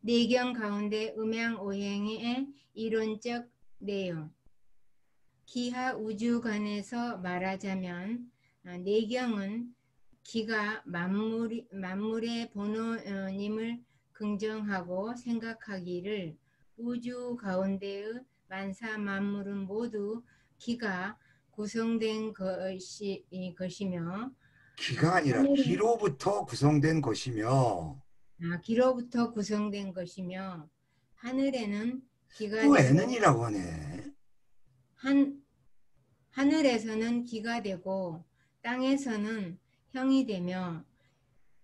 내경 가운데 음양오행의 이론적 내용. 기하 우주관에서 말하자면 내경은 기가 만물의 본원임을 긍정하고 생각하기를 우주 가운데의 만사 만물은 모두 기가 구성된 것이며 기가 아니라 기로부터 구성된 것이며 기로부터 구성된 것이며 하늘에는 기가 또 되고 N은이라고 하네. 하늘에서는 기가 되고 땅에서는 형이 되며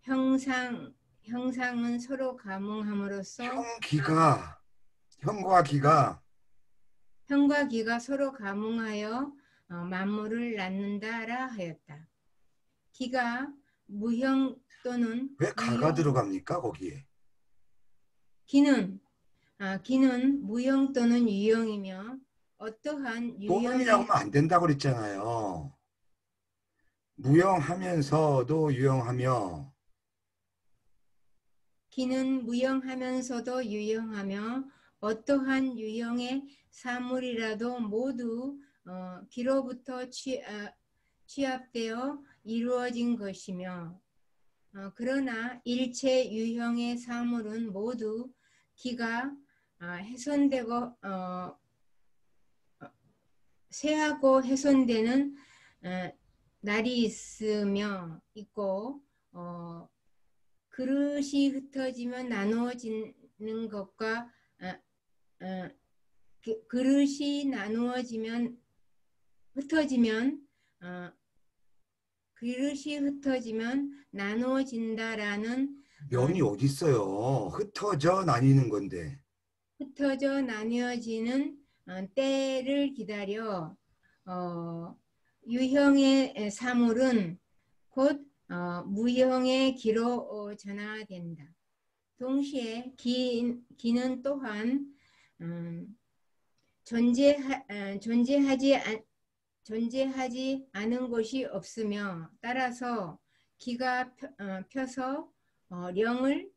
형상은 서로 가뭉함으로써 형과 기가 형과 기가 서로 가뭉하여 만물을 낳는다라 하였다. 기가 무형 또는 왜 가가 유형, 들어갑니까 거기에? 기는 무형 또는 유형이며 어떠한 또는이라고 유형의 하면 안 된다고 그랬잖아요. 무형하면서도 유형하며 기는 무형하면서도 유형하며 어떠한 유형의 사물이라도 모두 기로부터 취합되어 이루어진 것이며 그러나 일체 유형의 사물은 모두 기가 훼손되고 쇠하고 훼손되는 날이 있고 그릇이 흩어지면 나누어지는 것과 그릇이 흩어지면 나누어진다라는 면이 어디 있어요? 흩어져 나뉘는 건데. 흩어져 나뉘어지는 때를 기다려 유형의 사물은 곧 무형의 기로 전화된다. 동시에 기는 또한 존재하지 않은 것이 없으며 따라서 기가 펴서 령을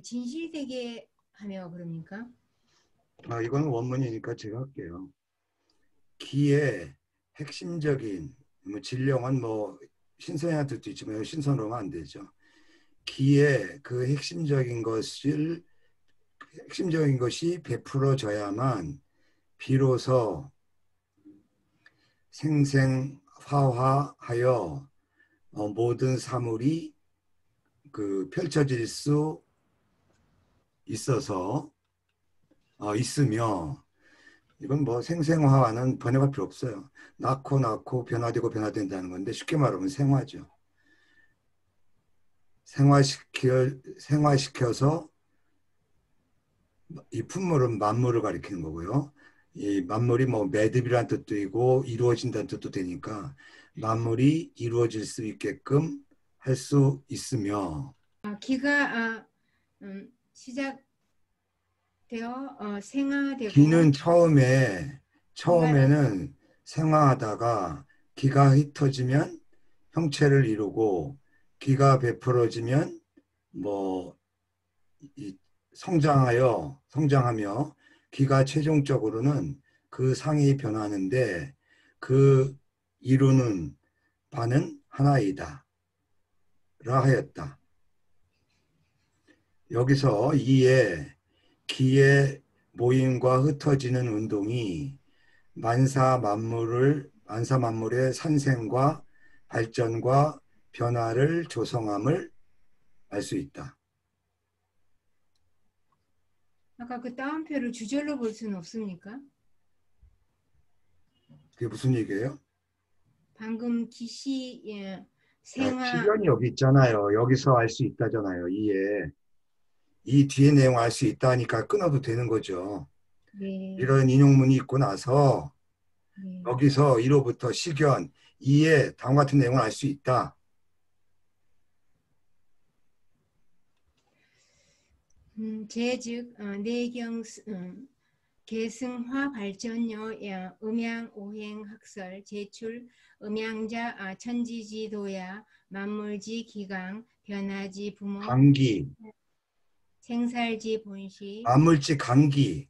진실되게 하며 그럽니까? 이거는 원문이니까 제가 할게요. 기의 핵심적인 진령은 신선한 뜻도 있지만 신선으로는 안 되죠. 기의 그 핵심적인 것이 베풀어져야만 비로소 생생화하여 모든 사물이 펼쳐질 수 있으며 이건 생생화는 번역할 필요 없어요. 낳고 변화되고 변화된다는 건데 쉽게 말하면 생화죠. 생화시켜서 이 품물은 만물을 가리키는 거고요. 이 만물이 매듭이라는 뜻도 있고 이루어진다는 뜻도 되니까 만물이 이루어질 수 있게끔 할 수 있으며 기가 시작되어 생화되고 기는 처음에는 생화하다가 기가 흩어지면 형체를 이루고 기가 베풀어지면 성장하며 기가 최종적으로는 그 상이 변하는데 그 이루는 바는 하나이다 라 하였다. 여기서 이에 기의 모임과 흩어지는 운동이 만사 만물의 산생과 발전과 변화를 조성함을 알 수 있다. 아까 그 따옴표를 주절로 볼 수는 없습니까? 그게 무슨 얘기예요? 방금 기시 생화 필연이 여기 있잖아요. 여기서 알 수 있다잖아요. 이 뒤에 내용 알 수 있다니까 끊어도 되는 거죠. 네, 이런 인용문이 있고 나서 네. 여기서 1호부터 식견 2에 다음 같은 내용을 알 수 있다. 제즉 내경 계승화 발전요 음양 오행 학설 제출 음양자 천지지도야 만물지 기강 변화지 부모 광기 생살지 본시 만물지 강기.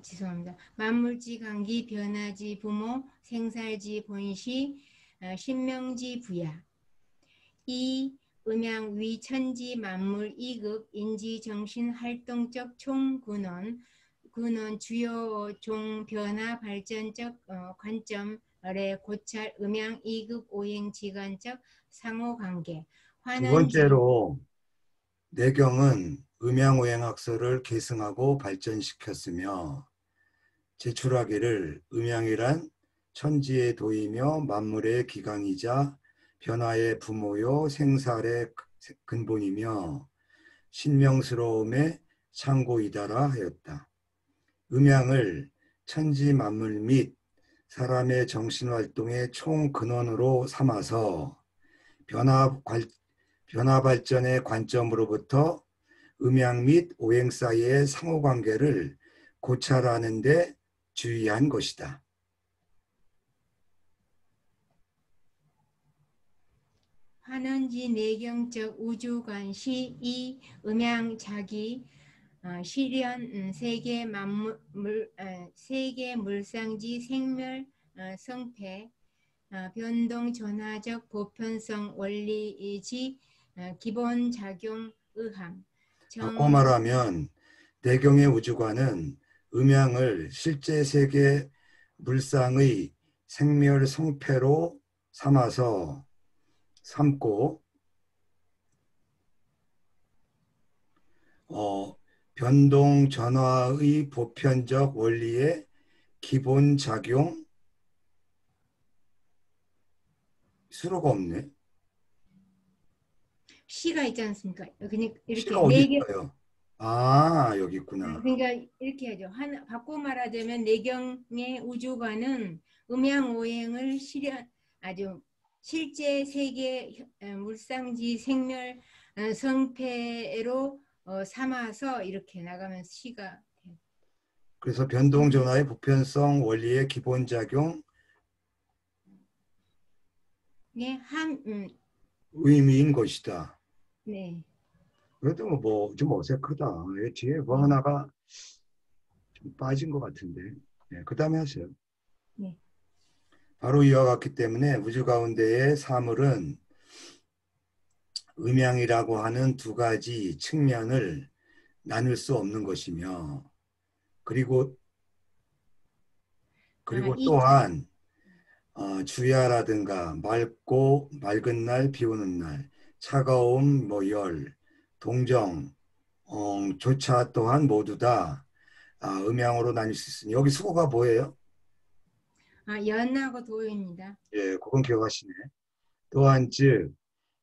죄송합니다. 만물지 강기 변화지 부모 생살지 본시 신명지 부야 이 음양 위천지 만물 이급 인지 정신 활동적 총근원 근원 주요 종 변화 발전적 관점 래 고찰 음양 이급 오행 지간적 상호관계 두 환원지 번째로 내경은 음양오행학설을 계승하고 발전시켰으며 제출하기를 음양이란 천지의 도이며 만물의 기강이자 변화의 부모요 생살의 근본이며 신명스러움의 창고이다라 하였다. 음양을 천지 만물 및 사람의 정신활동의 총근원으로 삼아서 변화 발전의 관점으로부터 음양 및 오행 사이의 상호관계를 고찰하는 데 주의한 것이다. 환원지 내경적 우주관시 이 음양 자기 실현 세계 만물 세계 물상지 생멸 성패 변동 전화적 보편성 원리이지 기본 작용 의함 바꿔 말하면 내경의 우주관은 음양을 실제 세계 물상의 생멸 성패로 삼고 변동 전화의 보편적 원리의 기본 작용 수로가 없네. 시가 있지 않습니까? 그냥 이렇게 시가 어디 있어요? 아, 여기 있구나. 그러니까 이렇게 하죠. 바꿔 말하자면 내경의 우주관은 음양오행을 아주 실제 세계 물상지 생멸 성패로 삼아서 이렇게 나가면 시가 돼요. 그래서 변동 전화의 보편성 원리의 기본 작용 의미인 것이다. 네. 그래도 뭐 좀 어색하다. 뒤에 뭐 하나가 좀 빠진 것 같은데. 네, 그 다음에 하세요. 네. 바로 이와 같기 때문에 우주 가운데의 사물은 음양이라고 하는 두 가지 측면을 나눌 수 없는 것이며 그리고 또한 주야라든가 맑은 날, 비 오는 날, 차가움, 열, 동정, 조차 또한 모두 다 음양으로 나뉠 수 있으니 여기 수고가 뭐예요? 연하고 도입니다. 예, 그건 기억하시네. 또한 즉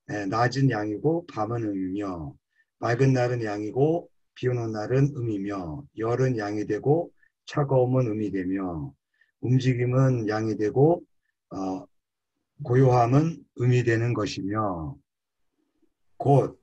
낮은 양이고 밤은 음이며 맑은 날은 양이고 비 오는 날은 음이며 열은 양이 되고 차가움은 음이 되며 움직임은 양이 되고 고요함은 음이 되는 것이며 곧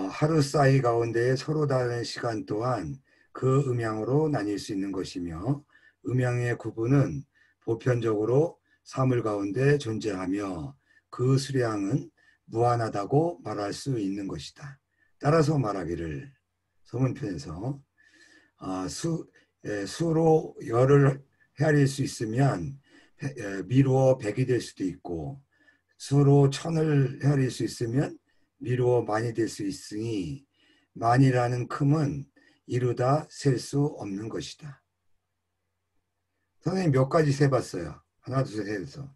하루 사이 가운데 서로 다른 시간 또한 그 음양으로 나뉠 수 있는 것이며 음양의 구분은 보편적으로 사물 가운데 존재하며 그 수량은 무한하다고 말할 수 있는 것이다. 따라서 말하기를 서문편에서 수로 열을 헤아릴 수 있으면 미루어 백이 될 수도 있고 수로 천을 헤아릴 수 있으면 미루어 만이 될 수 있으니 만이라는 큼은 이루다 셀 수 없는 것이다. 선생님 몇 가지 세봤어요. 하나 둘 셋 해서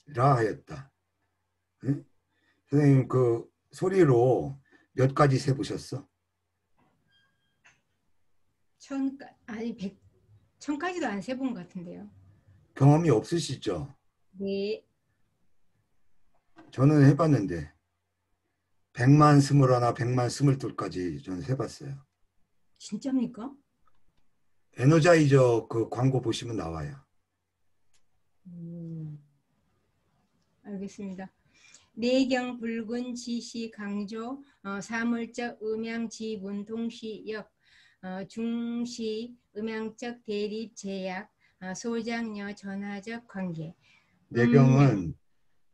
라 하였다. 응? 선생님 그 소리로 몇 가지 세보셨어? 천까지도 안 세본 것 같은데요. 경험이 없으시죠? 네. 저는 해봤는데 100만 스물하나 100만 스물둘까지 저는 해봤어요. 진짜입니까? 에너자이저 그 광고 보시면 나와요. 알겠습니다. 내경 붉은 지시 강조 사물적 음양 지분 동시역 중시 음양적 대립 제약 소장여 전화적 관계 내경은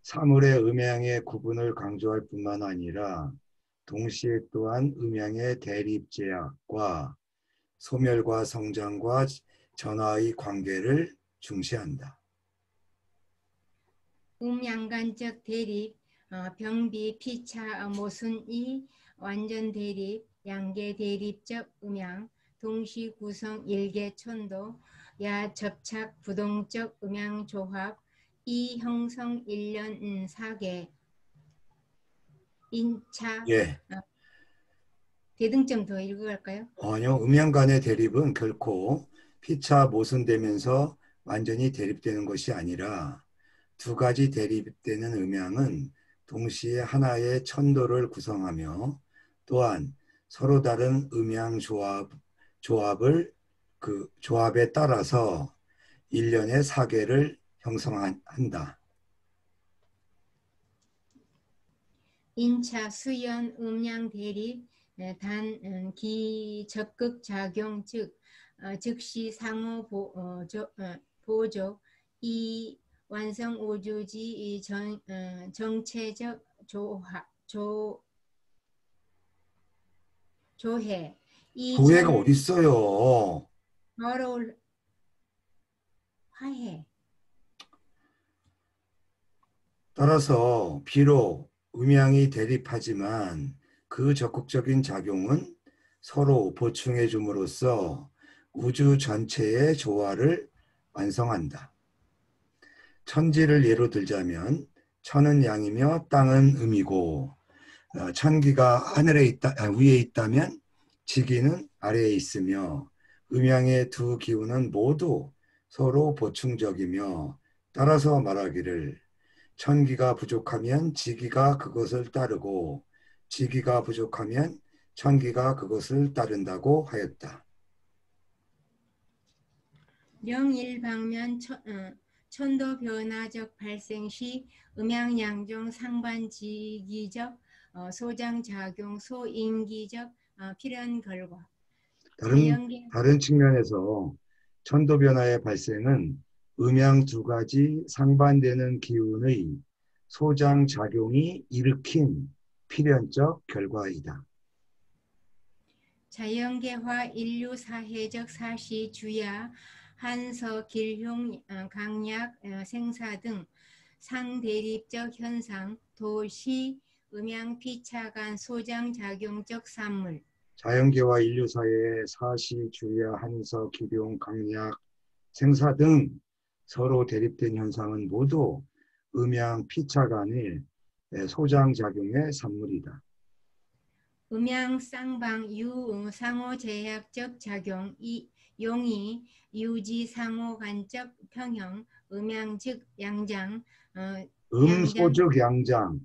사물의 음양의 구분을 강조할 뿐만 아니라 동시에 또한 음양의 대립제약과 소멸과 성장과 전화의 관계를 중시한다. 음양간적 대립, 병비, 피차, 모순이 완전 대립, 양계 대립적 음양, 동시 구성 일계 천도, 야 접착 부동적 음양 조합, 이 형성 일련 사계, 인차, 예, 대등점 더 읽어갈까요? 아니요. 음양 간의 대립은 결코 피차 모순되면서 완전히 대립되는 것이 아니라 두 가지 대립되는 음양은 동시에 하나의 천도를 구성하며 또한 서로 다른 음양 조합을 그 조합에 따라서 일련의 사계를 형성한다. 인차, 수연, 음양 대립, 단, 기적극 작용, 즉, 즉시 상호 보조, 이 완성 오조지 정체적 조해, 이 조회가 어디 있어요? 서로 화해. 따라서 비록 음양이 대립하지만 그 적극적인 작용은 서로 보충해 줌으로써 우주 전체의 조화를 완성한다. 천지를 예로 들자면 천은 양이며 땅은 음이고 천기가 위에 있다면 지기는 아래에 있으며 음양의 두 기운은 모두 서로 보충적이며 따라서 말하기를 천기가 부족하면 지기가 그것을 따르고 지기가 부족하면 천기가 그것을 따른다고 하였다. 명일방면 천도 변화적 발생 시 음양양종 상반지기적 소장작용 소인기적 필연 결과 자연계 다른 측면에서 천도 변화의 발생은 음양 두 가지 상반되는 기운의 소장 작용이 일으킨 필연적 결과이다. 자연계화 인류사회적 사시 주야 한서 길흉 강약 생사 등 상대립적 현상 도시 음양 피차간 소장작용적 산물 자연계와 인류사회의 사시, 주야, 한서, 기룡, 강약, 생사 등 서로 대립된 현상은 모두 음양 피차 간의 소장작용의 산물이다. 음양 쌍방 유 상호제약적 작용 용이 유지 상호간적 평형 음양 즉 양장 양장 음소즉 양장.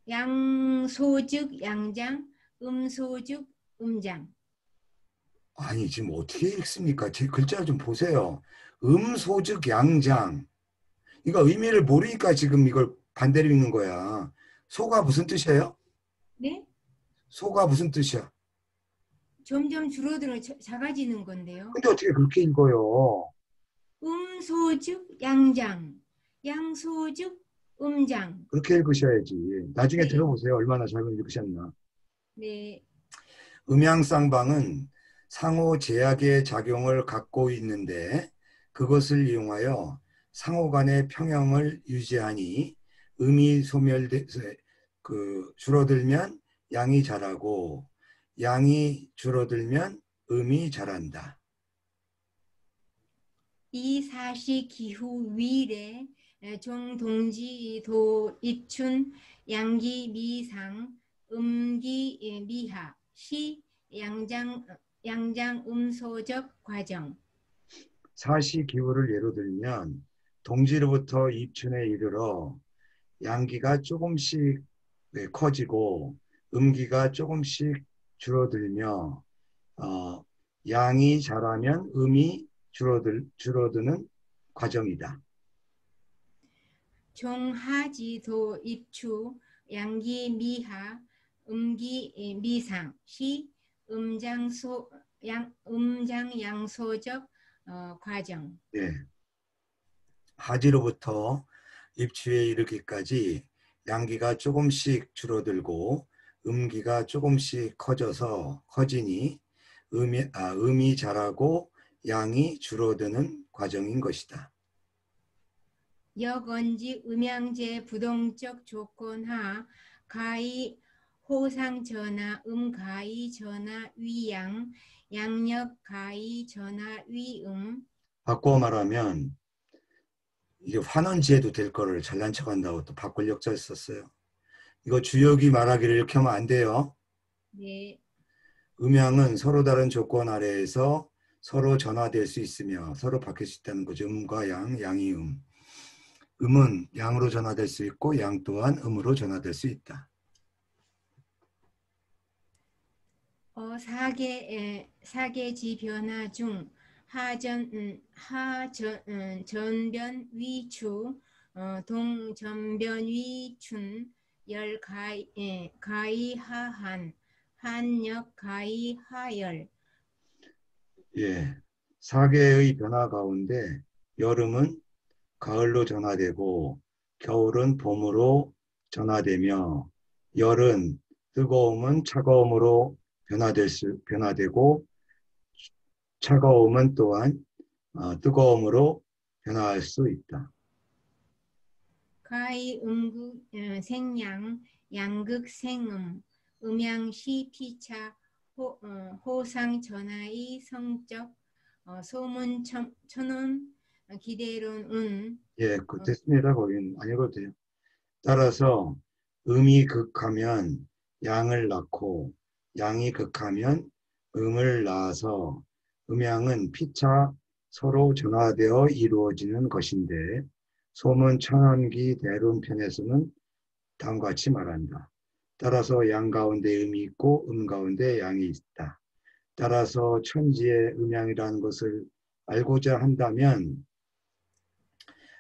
양소즉 양장 음소즉 음장 아니 지금 어떻게 읽습니까? 제 글자 좀 보세요. 음소즉 양장. 이거 의미를 모르니까 지금 이걸 반대로 읽는 거야. 소가 무슨 뜻이에요? 네? 소가 무슨 뜻이야? 점점 줄어들어 작아지는 건데요. 근데 어떻게 그렇게 읽어요? 음소즉 양장 양소즉 음장 그렇게 읽으셔야지. 나중에 네, 들어보세요. 얼마나 잘 읽으셨나. 네. 음양쌍방은 상호 제약의 작용을 갖고 있는데 그것을 이용하여 상호 간의 평형을 유지하니 음이 줄어들면 양이 자라고 양이 줄어들면 음이 자란다. 이 사시 기후 위례 종동지 도 입춘 양기 미상 음기 미하 시 양장 음소적 과정 사시 기후를 예로 들면 동지로부터 입춘에 이르러 양기가 조금씩 커지고 음기가 조금씩 줄어들며 양이 자라면 음이 줄어드는 과정이다. 종하지 도 입추 양기 미하 음기 미상 시 음장 양소적 과정 예. 하지로부터 입추에 이르기까지 양기가 조금씩 줄어들고 음기가 조금씩 커지니 음이 자라고 양이 줄어드는 과정인 것이다. 여건지 음양제 부동적 조건 하 가히 호상 전하 가히 전하 위양 양력 가히 전하 위음. 바꿔 말하면 이게 환원지에도 될 거를 잘난 척한다고 또 바꿀 역자를 썼어요. 이거 주역이 말하기를 이렇게 하면 안 돼요. 네. 음양은 서로 다른 조건 아래에서 서로 전화될 수 있으며 서로 바뀔 수 있다는 거죠. 음과 양, 양이 음. 음은 양으로 전화될 수 있고 양 또한 음으로 전화될 수 있다. 사계지 변화 중 전변 위추 동전변 위춘 가히 하한 한역 가히 하열. 예, 사계의 변화 가운데 여름은 가을로 전화되고 겨울은 봄으로 전화되며 열은 뜨거움은 차가움으로 변화되고 차가움은 또한 뜨거움으로 변화할 수 있다. 가히 생양 양극 생음 음양시 피차 호상 전하의 성적 소문 천운 기대론 예, 됐습니다. 거긴 안 읽어도 돼요. 따라서 음이 극하면 양을 낳고 양이 극하면 음을 낳아서 음양은 피차 서로 전화되어 이루어지는 것인데 소문 천원기 대론 편에서는 다음과 같이 말한다. 따라서 양 가운데 음이 있고 가운데 양이 있다. 따라서 천지의 음양이라는 것을 알고자 한다면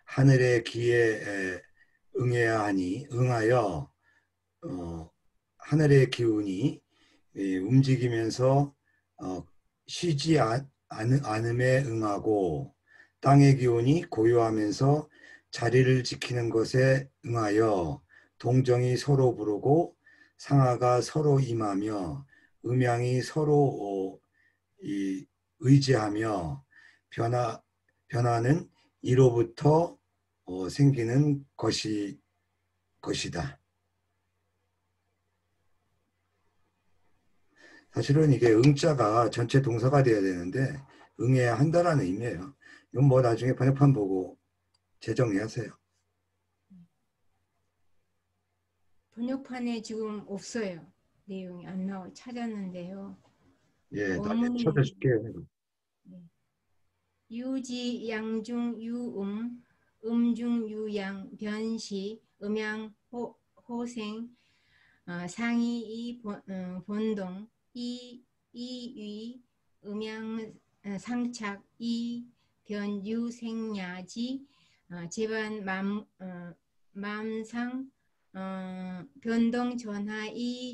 하늘의 기에 응하여 하늘의 기운이 움직이면서 쉬지 않음에 응하고 땅의 기운이 고요하면서 자리를 지키는 것에 응하여 동정이 서로 부르고 상하가 서로 임하며 음양이 서로 의지하며 변화는 이로부터 생기는 것이다. 사실은 이게 응자가 전체 동사가 돼야 되는데 응해야 한다라는 의미예요. 이건 뭐 나중에 번역판 보고 재정리하세요. 번역판에 지금 없어요. 내용이 안 나와 찾았는데요. 예, 나중에 원문이 찾아줄게요. 유지 양중 유음 음중 유양 변시 음양 호생 상이 본동 이위 음양 상착 변유 생야지 제반 맘상 변동 전하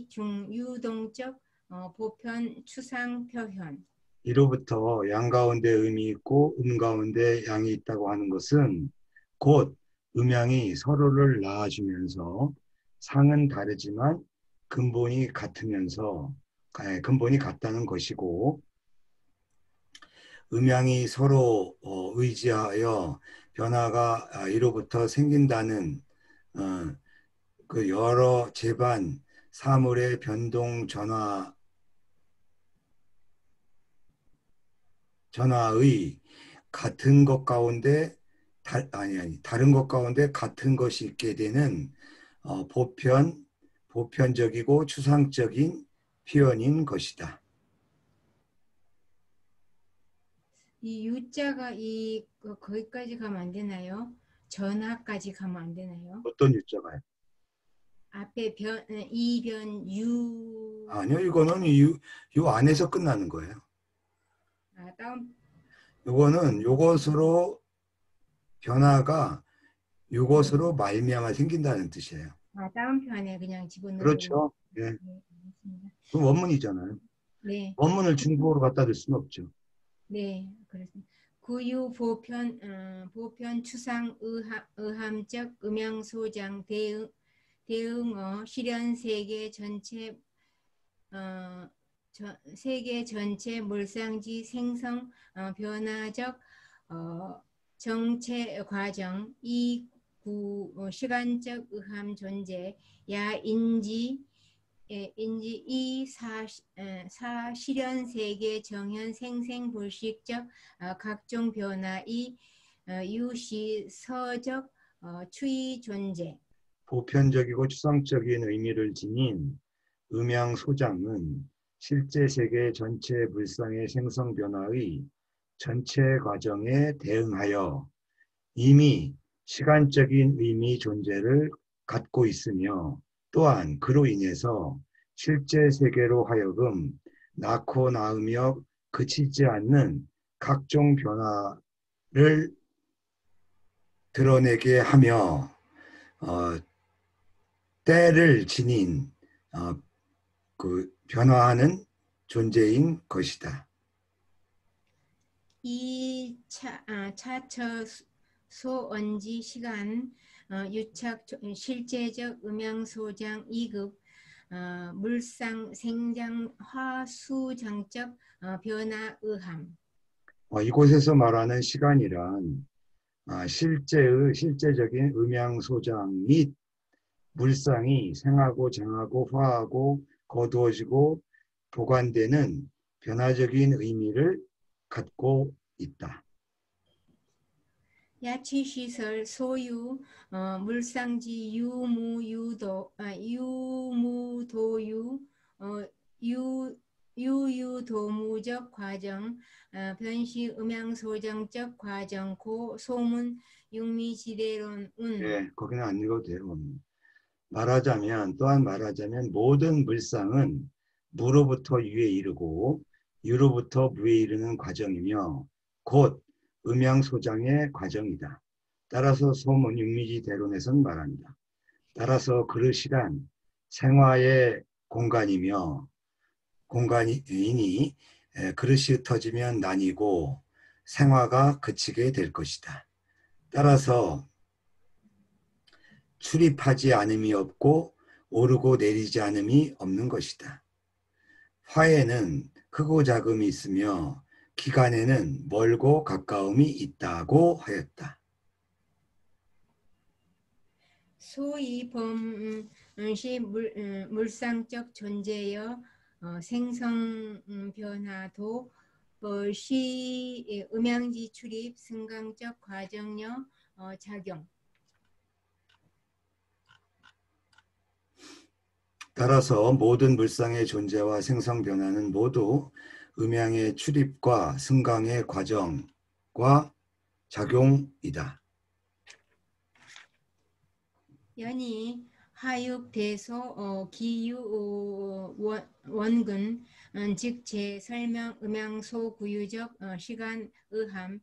중유동적 보편 추상 표현. 이로부터 양 가운데 음이 있고 가운데 양이 있다고 하는 것은 곧 음양이 서로를 낳아주면서 상은 다르지만 근본이 같다는 것이고 음양이 서로 의지하여 변화가 이로부터 생긴다는 그 여러 재반 사물의 변동 전화의 같은 것 가운데 다른 것 가운데 같은 것이 있게 되는 보편적이고 추상적인 표현인 것이다. 이 유자가 거기까지 가면 안 되나요? 전하까지 가면 안 되나요? 어떤 유자가요? 앞에 이변 유. 아니요, 이거는 요 안에서 끝나는 거예요. 다음. 요거는 요것으로 변화가 요것으로 말미암아 생긴다는 뜻이에요. 다음 편에 그냥 집어넣으려고. 그렇죠. 예. 네, 알겠습니다. 그 원문이잖아요. 네, 원문을 중국어로 갖다 줄 수는 없죠. 네, 그렇습니다. 구유 보편 추상 의함적 음양소장 대응어 실현 세계 전체 물상지 생성 변화적 정체 과정 시간적 의함 존재 인지 이 실현 세계 정현 생생 불식적 각종 변화 유시서적 추이 존재 보편적이고 추상적인 의미를 지닌 음양소장은 실제 세계 전체 물상의 생성 변화의 전체 과정에 대응하여 이미 시간적인 의미 존재를 갖고 있으며 또한 그로 인해서 실제 세계로 하여금 낳고 낳으며 그치지 않는 각종 변화를 드러내게 하며 때를 지닌 그 변화하는 존재인 것이다. 이 차처 소언지 시간 유착 실제적 음양소장 2급 물상 생장 화수장적 변화 의함 이곳에서 말하는 시간이란 실제적인 음양소장 및 물상이 생하고 장하고 화하고 거두어지고 보관되는 변화적인 의미를 갖고 있다. 야치시설 소유 물상지 유무도유유유도무적 과정 변시 음양소장적 과정 소문 육미지대론 네, 거기는 안 읽어도 돼요. 또한 말하자면 모든 물상은 무로부터 유에 이르고 유로부터 무에 이르는 과정이며 곧 음양소장의 과정이다. 따라서 소문 육미지 대론에서는 말한다. 따라서 그릇이란 생화의 공간이니 그릇이 흩어지면 나뉘고 생화가 그치게 될 것이다. 따라서 출입하지 않음이 없고 오르고 내리지 않음이 없는 것이다. 화에는 크고 작음이 있으며 기간에는 멀고 가까움이 있다고 하였다. 소위 범시 물상적 존재여 생성 변화도 시 음양지 출입 승강적 과정여 작용 따라서 모든 물상의 존재와 생성 변화는 모두 음양의 출입과 승강의 과정과 작용이다. 연이 하육 대소 기유 원근 즉 제설명 음양소 구유적 시간 의함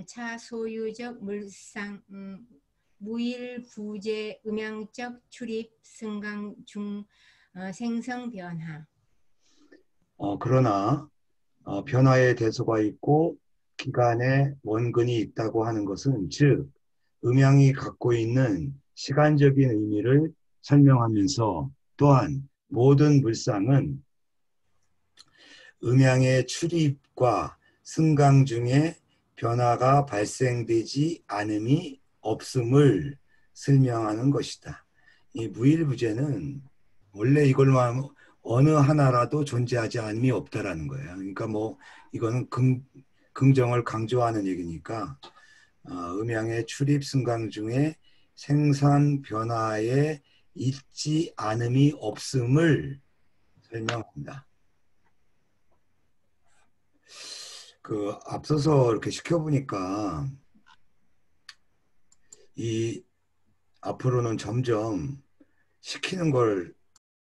차소유적 물상 무일부재 음양적 출입 승강 중 생성 변화 그러나 변화의 대소가 있고 기간에 원근이 있다고 하는 것은 즉 음양이 갖고 있는 시간적인 의미를 설명하면서 또한 모든 물상은 음양의 출입과 승강 중에 변화가 발생되지 않음이 없음을 설명하는 것이다. 이 무일부재는 원래 이걸만 어느 하나라도 존재하지 않음이 없다라는 거예요. 그러니까 뭐 이거는 긍정을 강조하는 얘기니까 음양의 출입 승강 중에 생산 변화에 있지 않음이 없음을 설명합니다. 앞서서 이렇게 시켜보니까 이 앞으로는 점점 시키는 걸